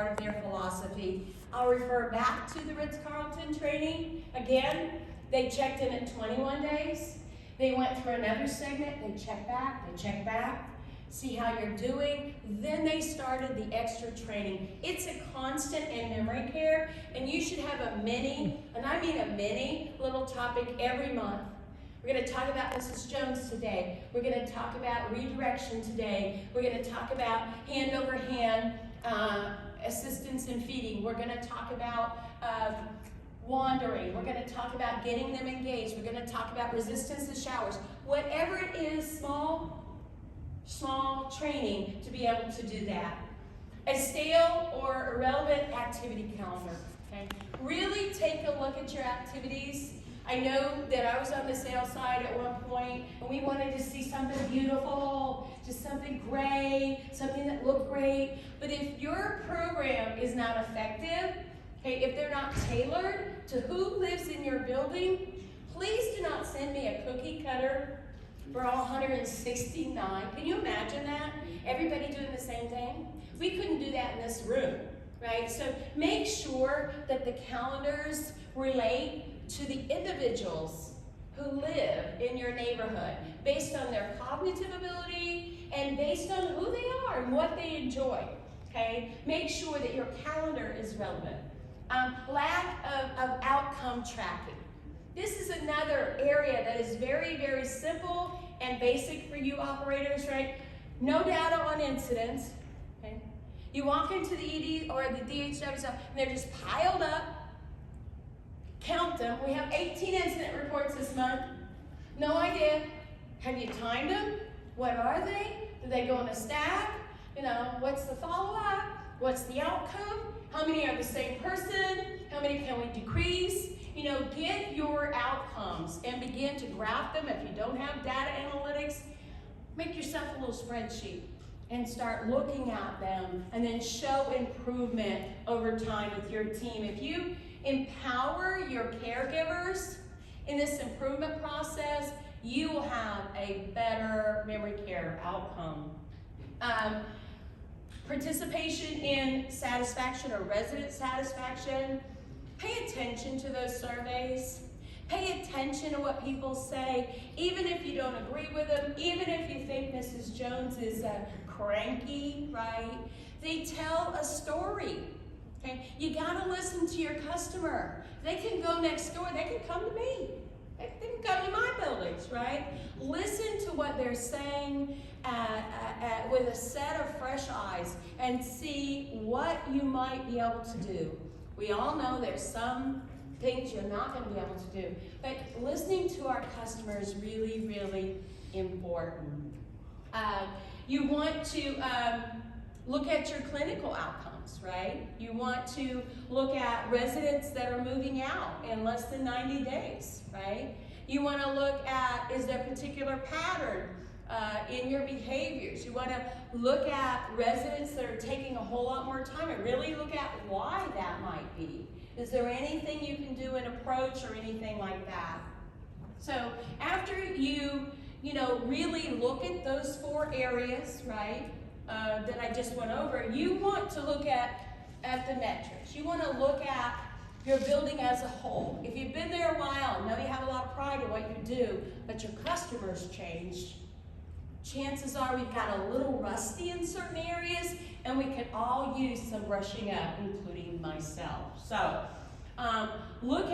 part of their philosophy. I'll refer back to the Ritz-Carlton training. Again, they checked in at 21 days. They went through another segment, they checked back, see how you're doing. Then they started the extra training. It's a constant in memory care, and you should have a mini, and I mean a mini, little topic every month. We're going to talk about Mrs. Jones today. We're going to talk about redirection today. We're going to talk about hand-over-hand assistance in feeding. We're going to talk about wandering. We're going to talk about getting them engaged. We're going to talk about resistance to showers. Whatever it is, small training to be able to do that. A stale or irrelevant activity calendar. Okay? Really take a look at your activities. I know that I was on the sales side at one point, and we wanted to see something beautiful, just something great, something that looked great. But if your program is not effective, okay, if they're not tailored to who lives in your building, please do not send me a cookie cutter for all 169. Can you imagine that? Everybody doing the same thing? We couldn't do that in this room, right? So make sure that the calendars relate to the individuals who live in your neighborhood based on their cognitive ability and based on who they are and what they enjoy, okay? Make sure that your calendar is relevant. Lack of outcome tracking. This is another area that is very, very simple and basic for you operators, right? No data on incidents, okay? You walk into the ED or the DHW and they're just piled up. Count them. We have 18 incident reports this month. No idea. Have you timed them? What are they? Do they go in a stack? You know, what's the follow-up? What's the outcome? How many are the same person? How many can we decrease? You know, get your outcomes and begin to graph them. If you don't have data analytics, make yourself a little spreadsheet and start looking at them and then show improvement over time with your team. If you empower your caregivers in this improvement process, you will have a better memory care outcome. Participation in satisfaction or resident satisfaction. Pay attention to those surveys. Pay attention to what people say, even if you don't agree with them, even if you think Mrs. Jones is cranky, right? They tell a story. Okay? You gotta listen to your customer. They can go next door, they can come to me. They can come to my buildings, right? Listen to what they're saying with a set of fresh eyes and see what you might be able to do. We all know there's some things you're not going to be able to do, but listening to our customers is really, really important. You want to look at your clinical outcomes, right? You want to look at residents that are moving out in less than 90 days, right? You want to look at, is there a particular pattern in your behaviors? You want to look at residents that are taking a whole lot more time and really look at why that might be. Is there anything you can do in approach or anything like that? So after you really look at those 4 areas, right, that I just went over, you want to look at the metrics. You want to look at your building as a whole. If you've been there a while, know you have a lot of pride in what you do, but your customers changed, chances are we've got a little rusty in certain areas, and we could all use some brushing up, including myself. So look at